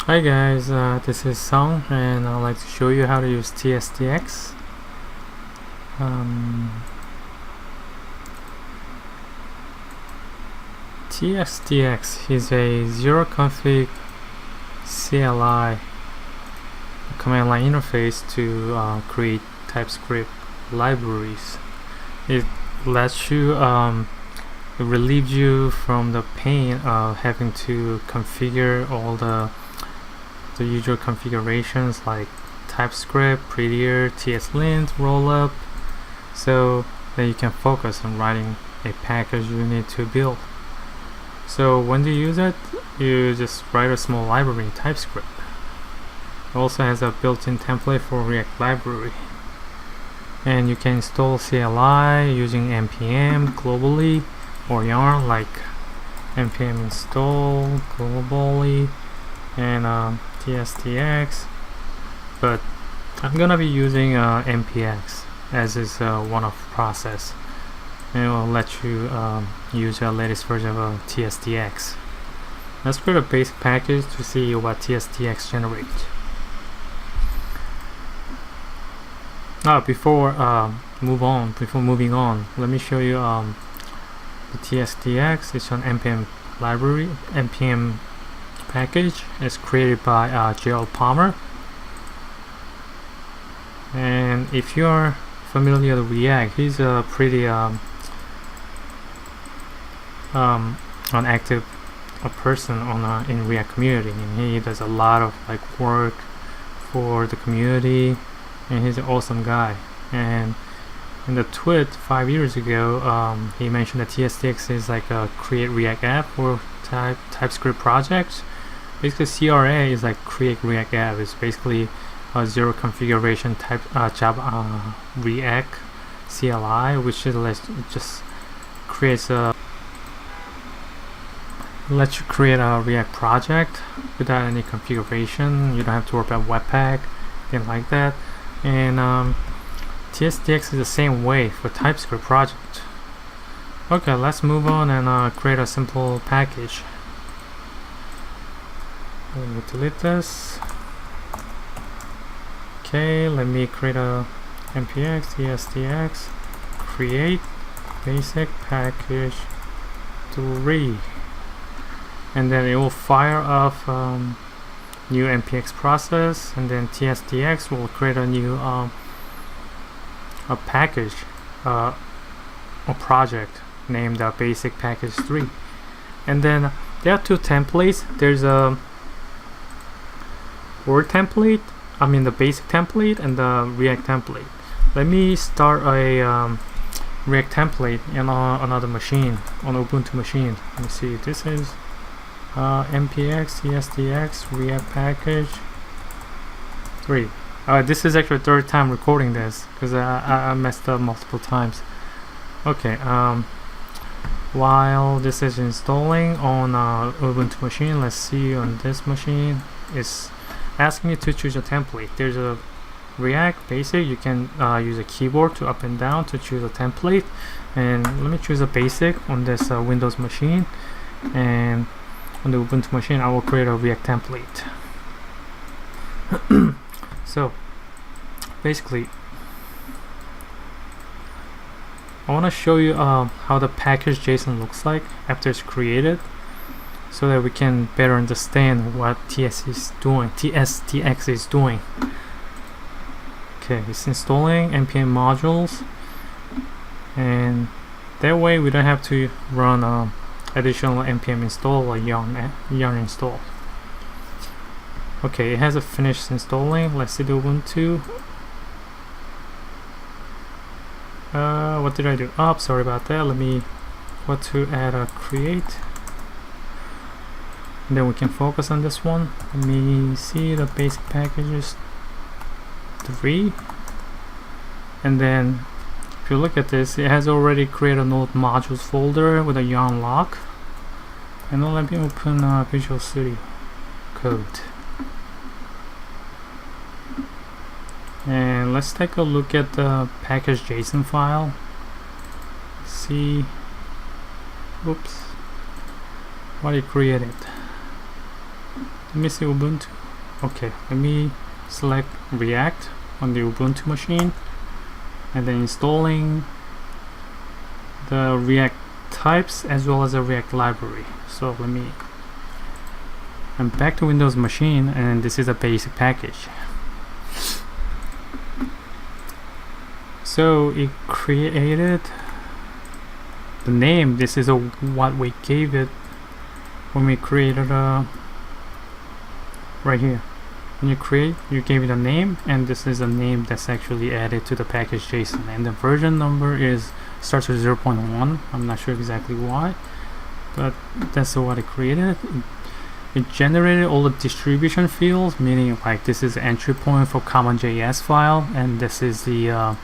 Hi guys, this is Song and I'd like to show you how to use TSDX. TSDX is a zero-config CLI command line interface to create TypeScript libraries. It lets you, it relieves you from the pain of having to configure all the usual configurations like TypeScript, prettier, TSLint, rollup, so that you can focus on writing a package you need to build. So when you use it, you just write a small library in TypeScript. It also has a built-in template for React library, and you can install CLI using npm globally or yarn like npm install globally and TSDX, but I'm gonna be using npx as is one-off process, and it will let you use the latest version of TSDX. Let's create a basic package to see what TSDX generates. Before moving on, let me show you the TSDX. It's an npm library, npm package. It's created by Jared Palamer. And if you are familiar with React, he's a pretty an active person on in React community, and he does a lot of work for the community, and he's an awesome guy. And in the tweet 5 years ago, he mentioned that TSDX is like a create React app for TypeScript projects. Basically, CRA is like create React app. It's basically a zero configuration type Java React CLI, which is just creates a lets you create a React project without any configuration. You don't have to worry about Webpack, things like that. And TSDX is the same way for TypeScript project. Okay, let's move on and create a simple package. Let me delete this. Okay, let me create a npx TSDX create basic package 3, and then it will fire off new npx process, and then TSDX will create a new a package, a project named basic package 3. And then there are two templates. There's a Word template, the basic template, and the React template. Let me start a React template in another machine, on Ubuntu machine. Let me see, this is npx TSDX React package 3. This is actually the third time recording this because I messed up multiple times. Okay, while this is installing on Ubuntu machine, let's see on this machine. It's asking me to choose a template. There's a React basic. You can use a keyboard to up and down to choose a template, and let me choose a basic on this Windows machine, and on the Ubuntu machine I will create a React template. So basically I want to show you how the package JSON looks like after it's created, so that we can better understand what TSDX is doing. Okay, it's installing npm modules, and that way we don't have to run additional npm install or yarn install. Okay, it has finished installing. Let's see the Ubuntu. What did I do? Sorry about that. Let me go to add a create, and then we can focus on this one. Let me see the basic packages 3, and then if you look at this, it has already created a node modules folder with a yarn lock. And now let me open Visual Studio Code, and let's take a look at the package JSON file. See, oops, what it created. Let me see Ubuntu. Okay, let me select React on the Ubuntu machine and then installing the React types as well as the React library. So I'm back to Windows machine, and this is a basic package. So it created the name. This is what we gave it when we created right here. When you gave it a name, and this is a name that's actually added to the package JSON, and the version number starts with 0.1. I'm not sure exactly why, but that's what it created. It generated all the distribution fields, meaning like this is the entry point for common.js file, and this is the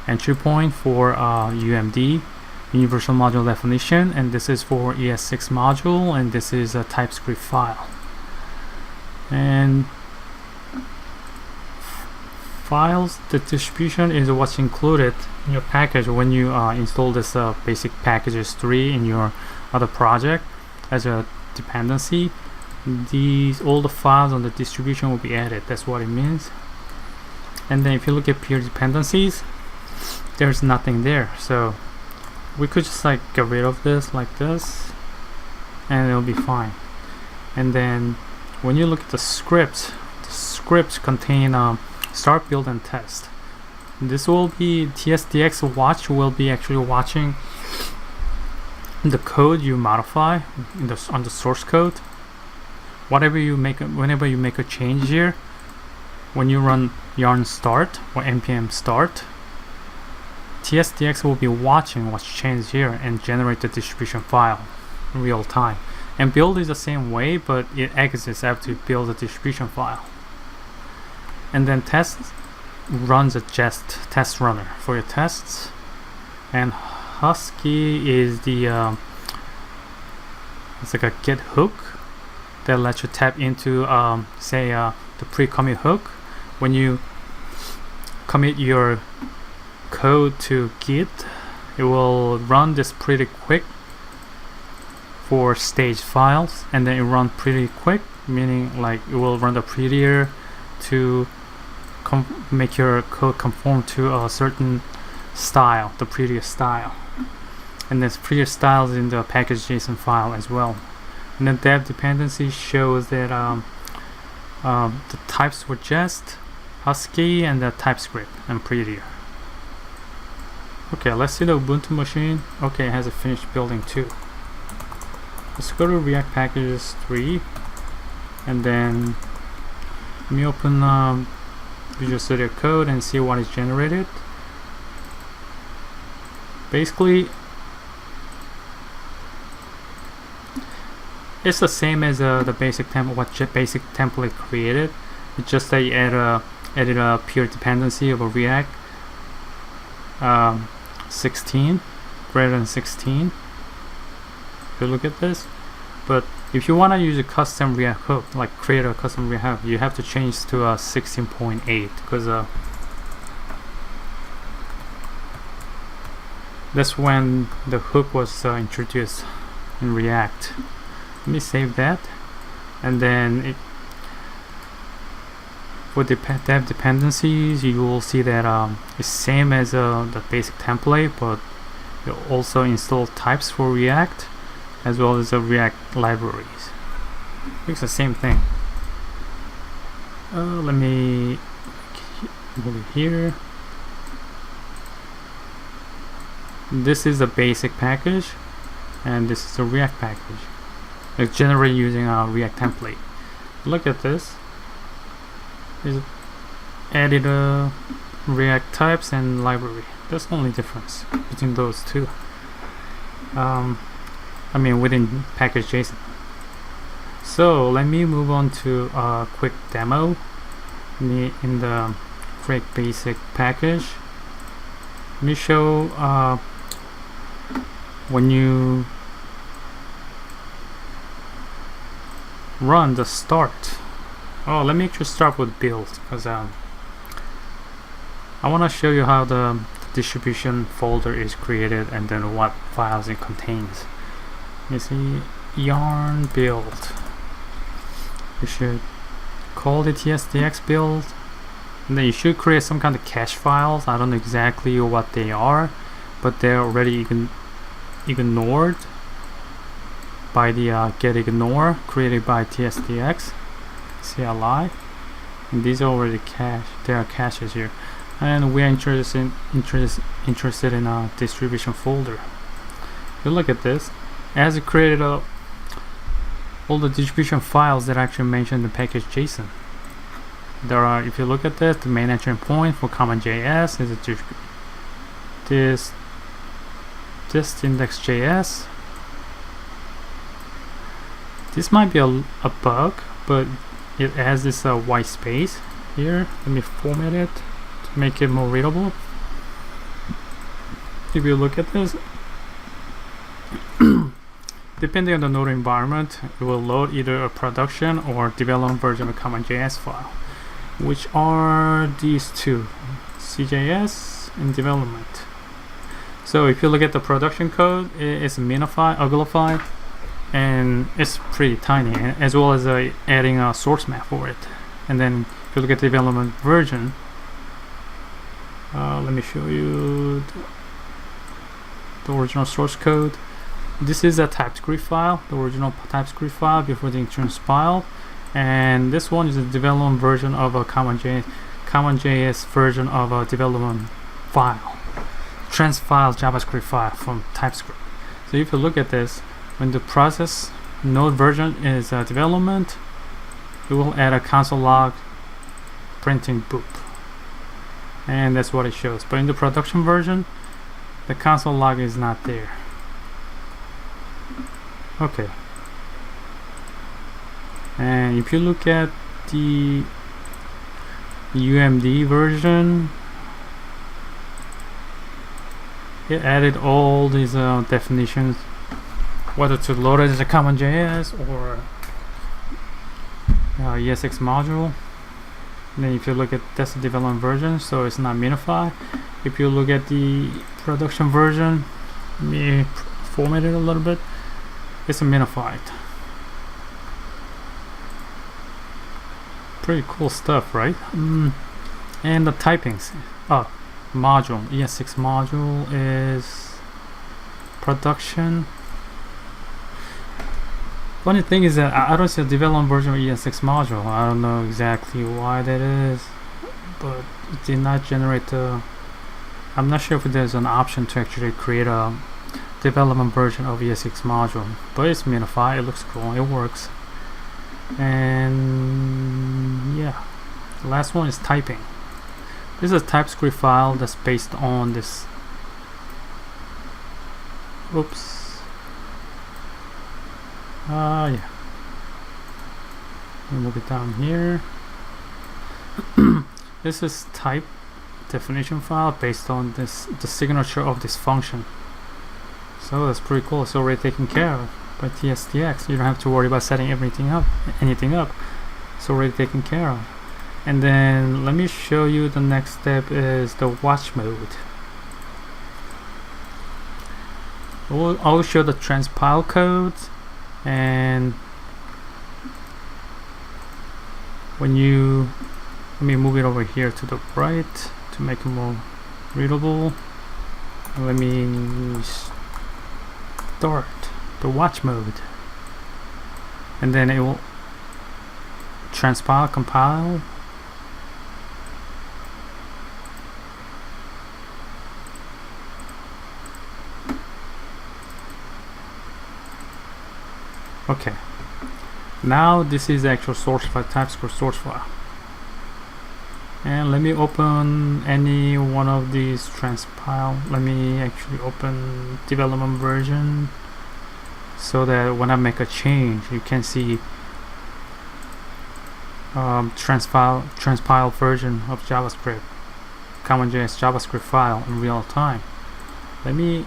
entry point for UMD, Universal Module Definition, and this is for ES6 module, and this is a TypeScript file. And files, the distribution is what's included in your package when you install this basic packages 3 in your other project as a dependency. All the files on the distribution will be added. That's what it means. And then if you look at peer dependencies, there's nothing there, so we could just like get rid of this like this and it'll be fine. And then when you look at the scripts contain start, build, and test. This will be TSDX watch will be actually watching the code you modify on the source code. Whenever you make a change here, when you run yarn start or npm start, TSDX will be watching what's changed here and generate the distribution file in real time. And build is the same way, but it exits after you build the distribution file. And then test runs a test runner for your tests. And Husky is the it's like a get hook that lets you tap into the pre-commit hook. When you commit your code to Git, it will run this pretty quick for stage files, and then it runs pretty quick, meaning like it will run the prettier to make your code conform to a certain style, the prettier style. And this prettier style is in the package JSON file as well. And the dev dependency shows that the types were just Husky and the TypeScript and prettier. Okay, let's see the Ubuntu machine. Okay, it has a finished building too. Let's go to React Packages 3, and then let me open Visual Studio Code and see what is generated. Basically, it's the same as the basic template. What basic template created. It's just that you added a pure dependency of a React 16 greater than 16. If you look at this, but if you want to use a custom React hook, like create a custom React hook, you have to change to 16.8 because that's when the hook was introduced in React. Let me save that, and then for the dev dependencies, you will see that it's same as the basic template, but you also install types for React as well as the React libraries. It's the same thing. Let me move it here. This is a basic package, and this is a React package. It's generated using a React template. Look at this. It added a React types and library. That's the only difference between those two. I mean within package JSON. So let me move on to a quick demo in the create basic package. Let me show when you run the start. Oh, let me actually start with build, because I want to show you how the distribution folder is created and then what files it contains. You see yarn build. you should call the TSDX build, and then you should create some kind of cache files. I don't know exactly what they are, but they're already ignored by the get ignore created by TSDX CLI, and these are already cached. There are caches here, and we are interested in a distribution folder. You look at this, as it created all the distribution files that actually mention the package JSON. There are, if you look at this, the main entry point for common.js is this index.js. This might be a bug, but it has this white space here. Let me format it to make it more readable. If you look at this, depending on the node environment, it will load either a production or development version of common.js file, which are these two, CJS and development. So if you look at the production code, it's minified, uglified, and it's pretty tiny, as well as adding a source map for it. And then if you look at the development version, let me show you the original source code. This is a TypeScript file, the original TypeScript file before the transpiled, and this one is a development version of a common.js version of a development file, transpiled JavaScript file from TypeScript. So if you look at this, when the process node version is development, it will add a console log printing boop, and that's what it shows. But in the production version, the console log is not there. Okay, and if you look at the UMD version, it added all these definitions, whether to load it as a common.js or ESX module. And then if you look at that's the development version, so it's not minified. If you look at the production version, let me format it a little bit. It's a minified. Pretty cool stuff, right? And the typings. Module, ES6 module is production. Funny thing is that I don't see a development version of ES6 module. I don't know exactly why that is, but it did not generate the. I'm not sure if there's an option to actually create a development version of ES6 module, but it's minified. It looks cool. It works. And yeah, the last one is typing. This is a TypeScript file that's based on this. Oops. Yeah. Let me move it down here. This is type definition file based on this, the signature of this function. So that's pretty cool. It's already taken care of by TSDX. You don't have to worry about setting anything up. It's already taken care of. And then let me show you the next step is the watch mode. I'll show the transpile codes, and when you let me move it over here to the right to make it more readable. Let me start the watch mode, and then it will transpile, compile. Okay, now this is the actual source file, TypeScript source file. And let me open any one of these transpile. Let me actually open development version so that when I make a change, you can see transpile version of JavaScript, common.js JavaScript file in real time. Let me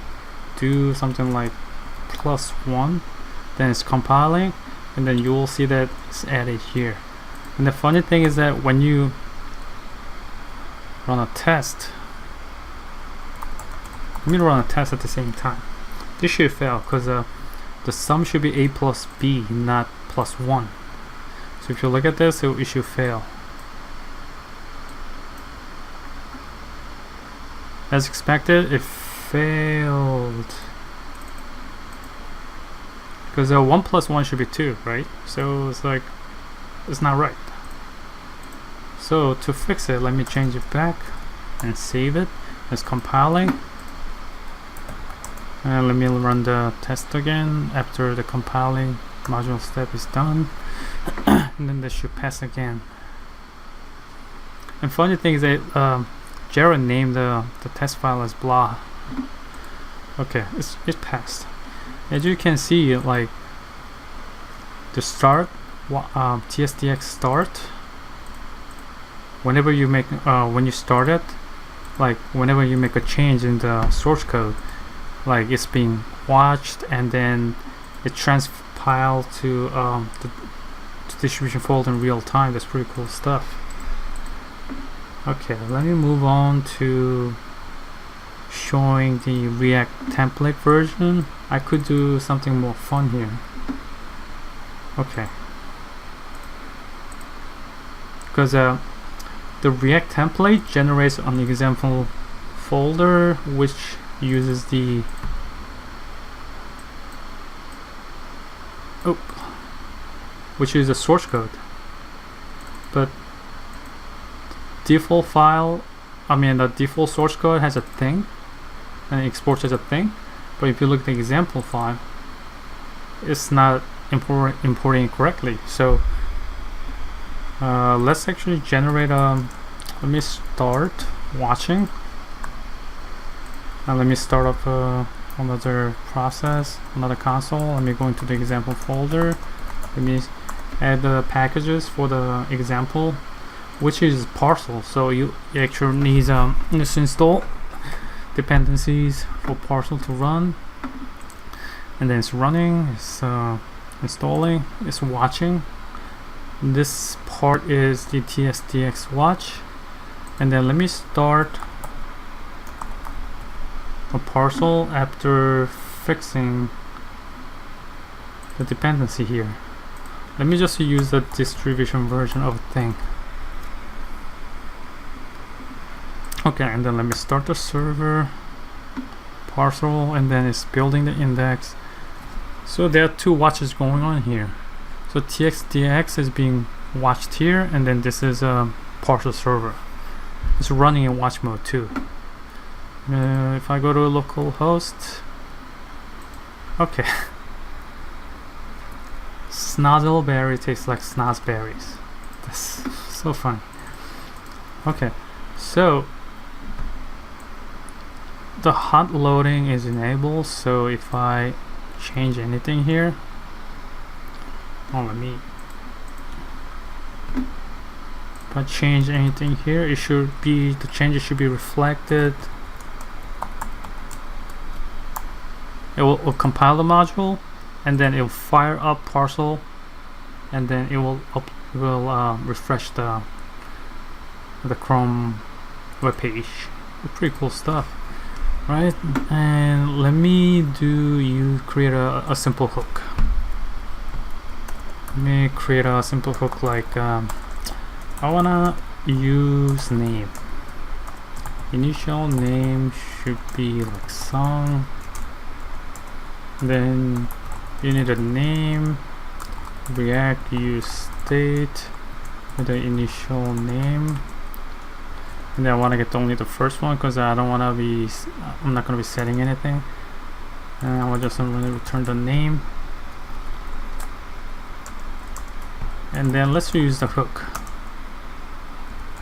do something like +1. Then it's compiling, and then you will see that it's added here. And the funny thing is that when you run a test, let me run a test at the same time. This should fail because the sum should be a plus b, not +1. So if you look at this, it should fail. As expected, it failed. Because 1 plus 1 should be 2, right? So it's like, it's not right. So to fix it, let me change it back and save it. It's compiling. And let me run the test again after the compiling module step is done. And then this should pass again. And funny thing is that Jared named the test file as blah. Okay, it passed. As you can see, like the start, TSDX start. Whenever you make, when you start it, like whenever you make a change in the source code, like it's being watched and then it transpiled to the distribution folder in real time. That's pretty cool stuff. Okay, let me move on to showing the React template version. I could do something more fun here. Okay, because the React template generates an example folder which uses the which is the source code, but default file, the default source code has a thing and it exports as a thing, but if you look at the example file, it's not importing it correctly. So let's actually generate let me start watching and let me start up another process, another console. Let me go into the example folder. Let me add the packages for the example, which is parcel. So you actually need to install dependencies for parcel to run, and then it's running, it's installing, it's watching. This part is the TSDX watch, and then let me start a parcel after fixing the dependency here. Let me just use the distribution version of a thing. Okay, and then let me start the server parcel, and then it's building the index. So there are two watches going on here. So TSDX is being watched here, and then this is a parcel server. It's running in watch mode too. If I go to localhost, okay. Snozzleberry tastes like snozberries. That's so funny. Okay, so the hot loading is enabled. So if I change anything here, if I change anything here, it should be, the changes should be reflected. It will compile the module, and then it will fire up parcel, and then it will refresh the Chrome web page. Pretty cool stuff, right? And let me create a simple hook. Let me create a simple hook like I wanna use name. Initial name should be like song. Then you need a name. React use state with the initial name, and then I want to get only the first one because I'm not going to be setting anything, and I will just really return the name. And then let's use the hook.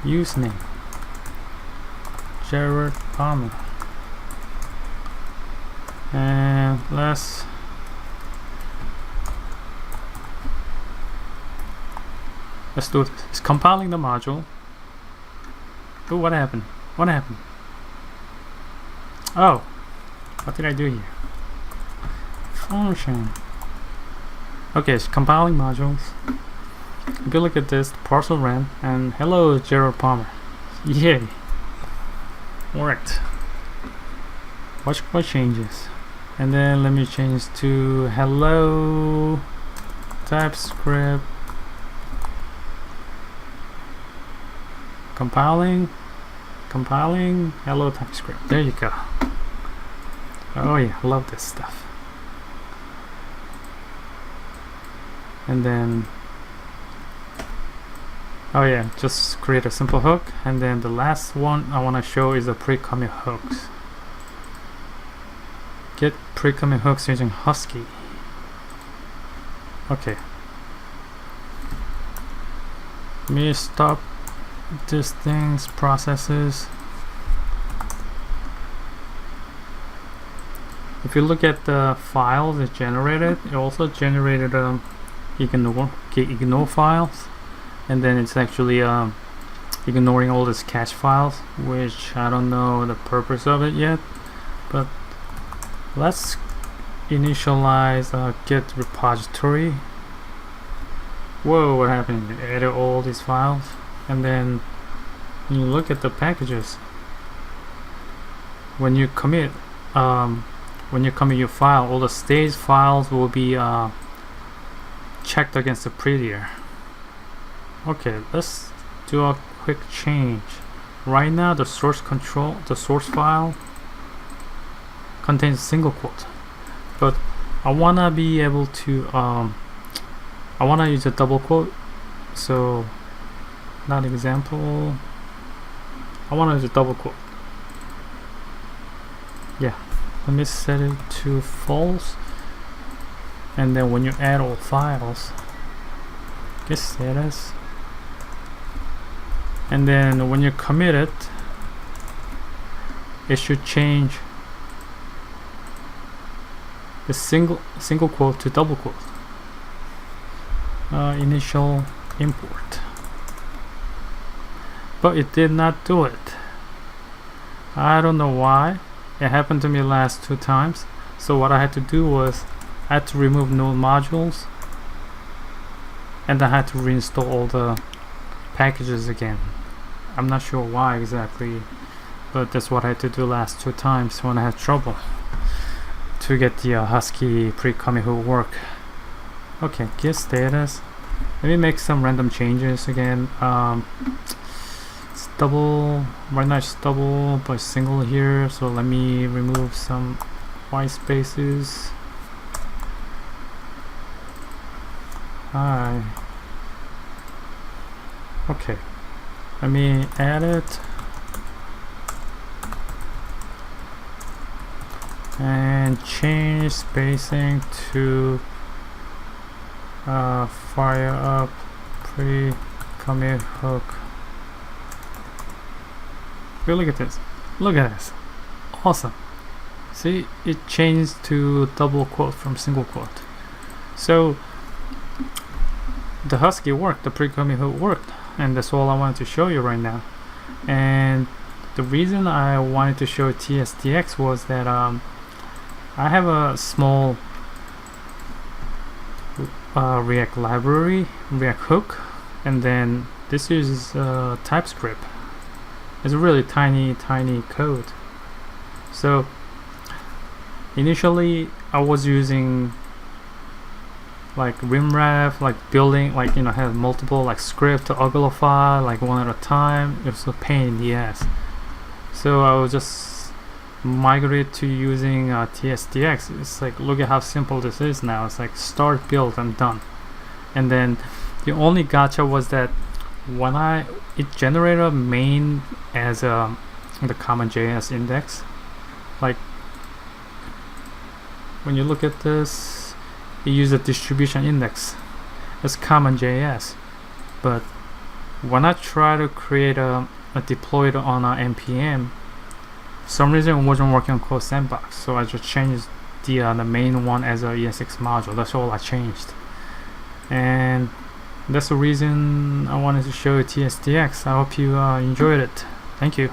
Use name Jared Palamer, and let's do this. It's compiling the module. Oh, what happened? What happened? Oh, what did I do here? Function. Okay, it's compiling modules. If you look at this, the parcel ran, and hello, Jared Palamer. Yay! Worked. Watch what changes. And then let me change to hello TypeScript compiling, hello TypeScript. There you go. Oh yeah, I love this stuff. And then, oh yeah, just create a simple hook. And then the last one I want to show is the pre-commit hooks. Get pre-commit hooks using Husky. Okay. Let me stop this thing's processes. If you look at the files it generated, it also generated ignore files, and then it's actually ignoring all these cache files, which I don't know the purpose of it yet. But let's initialize git repository. Whoa, what happened? It added all these files, and then when you look at the packages, when you commit your file, all the stage files will be checked against the prettier. Okay, let's do a quick change. Right now the source file contains a single quote, but I wanna be able to I wanna use a double quote, so not example, I wanna use a double quote. Yeah, let me set it to false, and then when you add all files, get status, and then when you commit it, it should change the single quote to double quote. Initial import, but it did not do it. I don't know why. It happened to me last 2 times. So what I had to do was I had to remove node modules, and I had to reinstall all the packages again. I'm not sure why exactly, but that's what I had to do last 2 times when I had trouble to get the Husky pre-commit hook work. Okay, git status. Let me make some random changes again. It's double, right now it's double but single here, so let me remove some white spaces. Hi. Okay, let me add it and change spacing to fire up pre-commit hook. Look at this. Look at this. Awesome. See, it changed to double quote from single quote. So the Husky worked, the pre-commit hook worked, and that's all I wanted to show you right now. And the reason I wanted to show TSDX was that I have a small React library, React hook, and then this uses TypeScript. It's a really tiny code. So initially I was using like rimref, like building, like, you know, have multiple like script to uglify like one at a time. It was a pain in the ass. So I was just migrate to using TSDX. It's like, look at how simple this is now. It's like start, build, and done. And then the only gotcha was that when it generated a main as the common JS index. Like when you look at this, it uses a distribution index as common JS. But when I try to create a deploy it on a npm, for some reason it wasn't working on Code Sandbox, so I just changed the main one as a ESX module. That's all I changed, and that's the reason I wanted to show you TSDX. I hope you enjoyed it. Thank you.